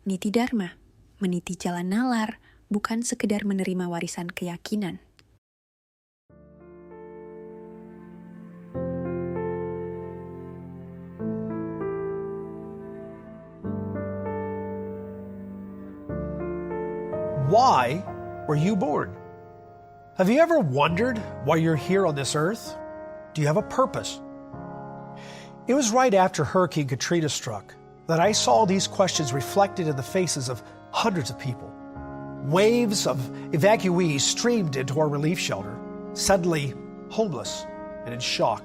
Niti Dharma, meniti jalan nalar, bukan sekedar menerima warisan keyakinan. Why were you born? Have you ever wondered why you're here on this earth? Do you have a purpose? It was right after Hurricane Katrina struck that I saw these questions reflected in the faces of hundreds of people. Waves of evacuees streamed into our relief shelter, suddenly homeless and in shock.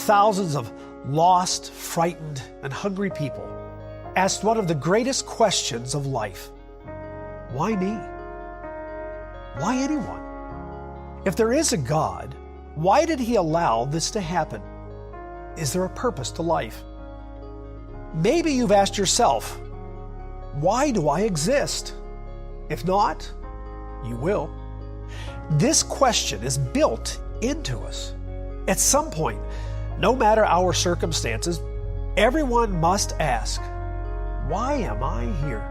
Thousands of lost, frightened, and hungry people asked one of the greatest questions of life. Why me? Why anyone? If there is a God, why did he allow this to happen? Is there a purpose to life? Maybe you've asked yourself, why do I exist? If not, you will. This question is built into us. At some point, no matter our circumstances, everyone must ask, why am I here?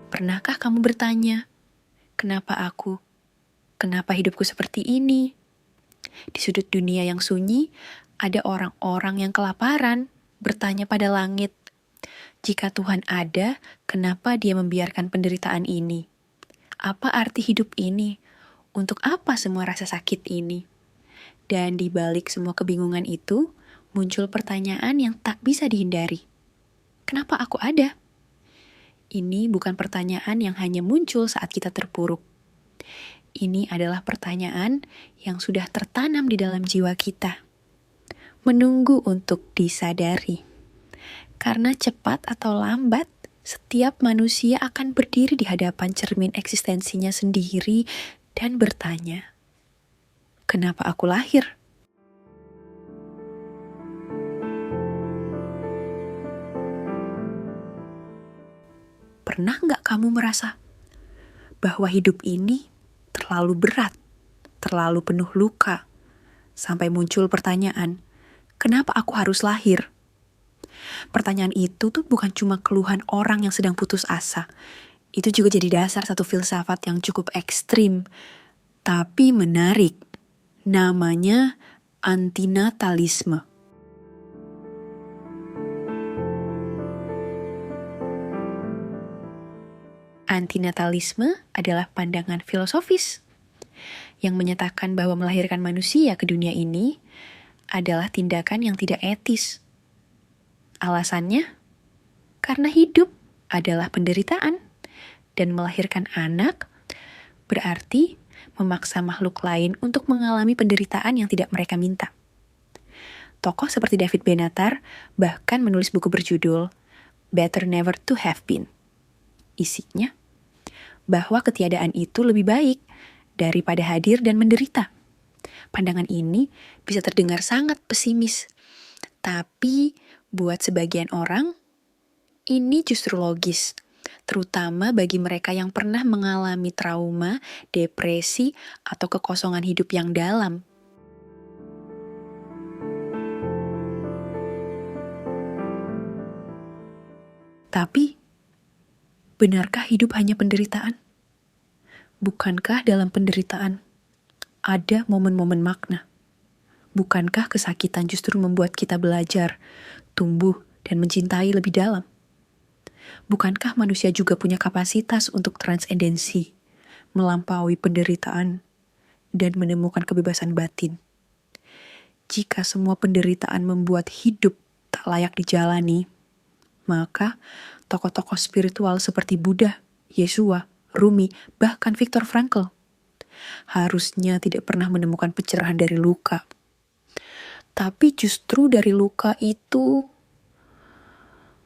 Pernahkah kamu bertanya, kenapa aku? Kenapa hidupku seperti ini? Di sudut dunia yang sunyi, ada orang-orang yang kelaparan, bertanya pada langit, jika Tuhan ada, kenapa dia membiarkan penderitaan ini? Apa arti hidup ini? Untuk apa semua rasa sakit ini? Dan di balik semua kebingungan itu, muncul pertanyaan yang tak bisa dihindari. Kenapa aku ada? Ini bukan pertanyaan yang hanya muncul saat kita terpuruk. Ini adalah pertanyaan yang sudah tertanam di dalam jiwa kita. Menunggu untuk disadari. Karena cepat atau lambat, setiap manusia akan berdiri di hadapan cermin eksistensinya sendiri dan bertanya, kenapa aku lahir? Pernah nggak kamu merasa bahwa hidup ini terlalu berat, terlalu penuh luka, sampai muncul pertanyaan, kenapa aku harus lahir? Pertanyaan itu tuh bukan cuma keluhan orang yang sedang putus asa. Itu juga jadi dasar satu filsafat yang cukup ekstrim, tapi menarik. Namanya antinatalisme. Antinatalisme adalah pandangan filosofis yang menyatakan bahwa melahirkan manusia ke dunia ini adalah tindakan yang tidak etis. Alasannya, karena hidup adalah penderitaan dan melahirkan anak berarti memaksa makhluk lain untuk mengalami penderitaan yang tidak mereka minta. Tokoh seperti David Benatar bahkan menulis buku berjudul Better Never to Have Been. Isinya, bahwa ketiadaan itu lebih baik daripada hadir dan menderita. Pandangan ini bisa terdengar sangat pesimis, tapi buat sebagian orang, ini justru logis, terutama bagi mereka yang pernah mengalami trauma, depresi, atau kekosongan hidup yang dalam. Tapi, benarkah hidup hanya penderitaan? Bukankah dalam penderitaan ada momen-momen makna? Bukankah kesakitan justru membuat kita belajar, tumbuh, dan mencintai lebih dalam? Bukankah manusia juga punya kapasitas untuk transendensi, melampaui penderitaan, dan menemukan kebebasan batin? Jika semua penderitaan membuat hidup tak layak dijalani, maka tokoh-tokoh spiritual seperti Buddha, Yesua, Rumi, bahkan Viktor Frankl harusnya tidak pernah menemukan pencerahan dari luka. Tapi justru dari luka itu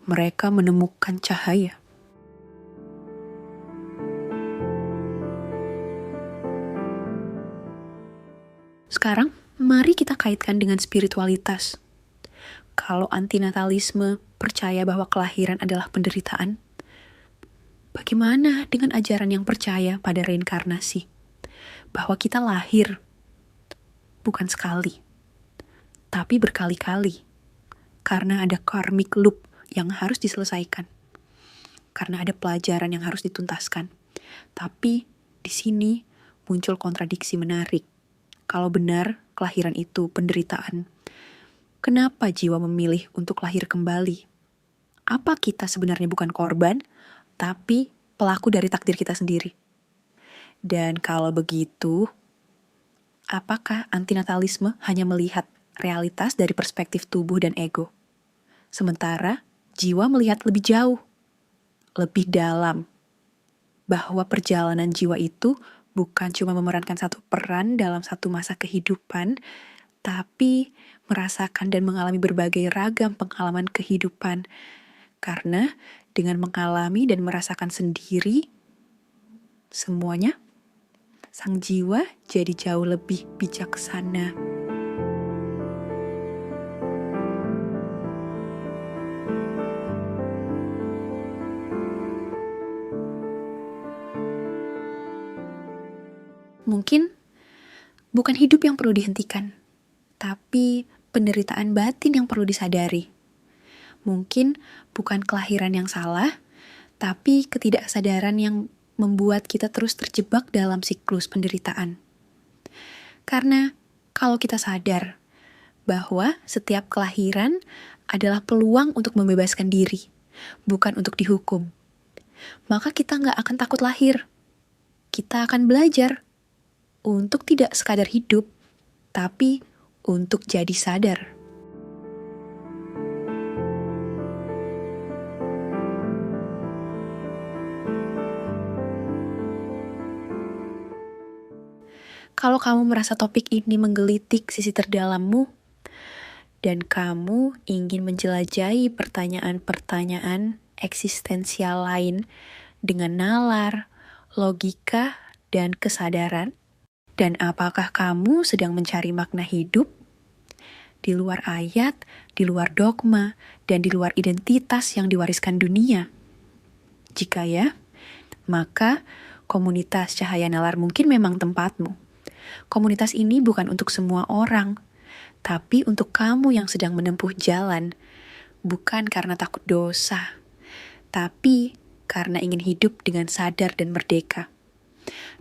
mereka menemukan cahaya. Sekarang, mari kita kaitkan dengan spiritualitas. Kalau antinatalisme percaya bahwa kelahiran adalah penderitaan, bagaimana dengan ajaran yang percaya pada reinkarnasi? Bahwa kita lahir bukan sekali, tapi berkali-kali. Karena ada karmic loop yang harus diselesaikan. Karena ada pelajaran yang harus dituntaskan. Tapi di sini muncul kontradiksi menarik. Kalau benar kelahiran itu penderitaan, kenapa jiwa memilih untuk lahir kembali? Apa kita sebenarnya bukan korban, tapi pelaku dari takdir kita sendiri? Dan kalau begitu, apakah antinatalisme hanya melihat realitas dari perspektif tubuh dan ego? Sementara jiwa melihat lebih jauh, lebih dalam, bahwa perjalanan jiwa itu bukan cuma memerankan satu peran dalam satu masa kehidupan, tapi merasakan dan mengalami berbagai ragam pengalaman kehidupan. Karena dengan mengalami dan merasakan sendiri semuanya, sang jiwa jadi jauh lebih bijaksana. Mungkin bukan hidup yang perlu dihentikan, tapi penderitaan batin yang perlu disadari. Mungkin bukan kelahiran yang salah, tapi ketidaksadaran yang membuat kita terus terjebak dalam siklus penderitaan. Karena kalau kita sadar bahwa setiap kelahiran adalah peluang untuk membebaskan diri, bukan untuk dihukum, maka kita nggak akan takut lahir. Kita akan belajar untuk tidak sekadar hidup, tapi untuk jadi sadar. Kalau kamu merasa topik ini menggelitik sisi terdalammu, dan kamu ingin menjelajahi pertanyaan-pertanyaan eksistensial lain dengan nalar, logika, dan kesadaran, dan apakah kamu sedang mencari makna hidup di luar ayat, di luar dogma, dan di luar identitas yang diwariskan dunia? Jika ya, maka komunitas Cahaya Nalar mungkin memang tempatmu. Komunitas ini bukan untuk semua orang, tapi untuk kamu yang sedang menempuh jalan, bukan karena takut dosa, tapi karena ingin hidup dengan sadar dan merdeka.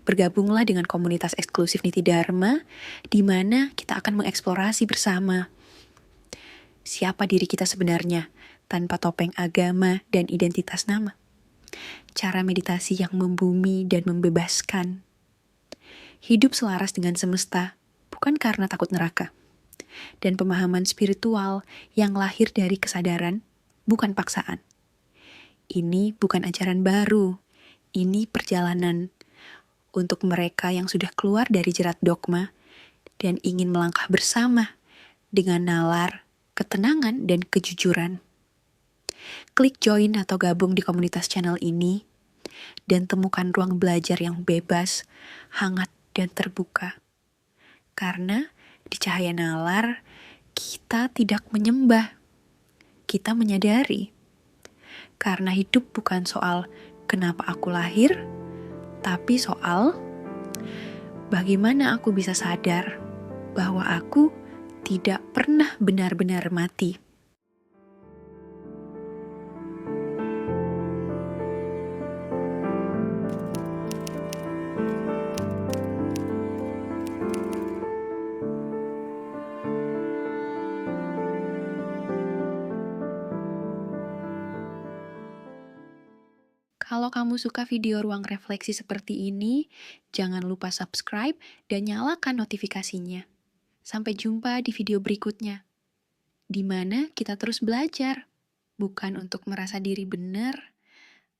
Bergabunglah dengan komunitas eksklusif Niti Dharma, di mana kita akan mengeksplorasi bersama siapa diri kita sebenarnya tanpa topeng agama dan identitas nama. Cara meditasi yang membumi dan membebaskan. Hidup selaras dengan semesta, bukan karena takut neraka. Dan pemahaman spiritual yang lahir dari kesadaran, bukan paksaan. Ini bukan ajaran baru, ini perjalanan untuk mereka yang sudah keluar dari jerat dogma dan ingin melangkah bersama dengan nalar, ketenangan, dan kejujuran. Klik join atau gabung di komunitas channel ini dan temukan ruang belajar yang bebas, hangat, dan terbuka. Karena di Cahaya Nalar, kita tidak menyembah, kita menyadari. Karena hidup bukan soal kenapa aku lahir, tapi soal bagaimana aku bisa sadar bahwa aku tidak pernah benar-benar mati. Kalau kamu suka video ruang refleksi seperti ini, jangan lupa subscribe dan nyalakan notifikasinya. Sampai jumpa di video berikutnya, di mana kita terus belajar, bukan untuk merasa diri benar,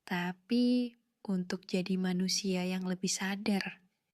tapi untuk jadi manusia yang lebih sadar.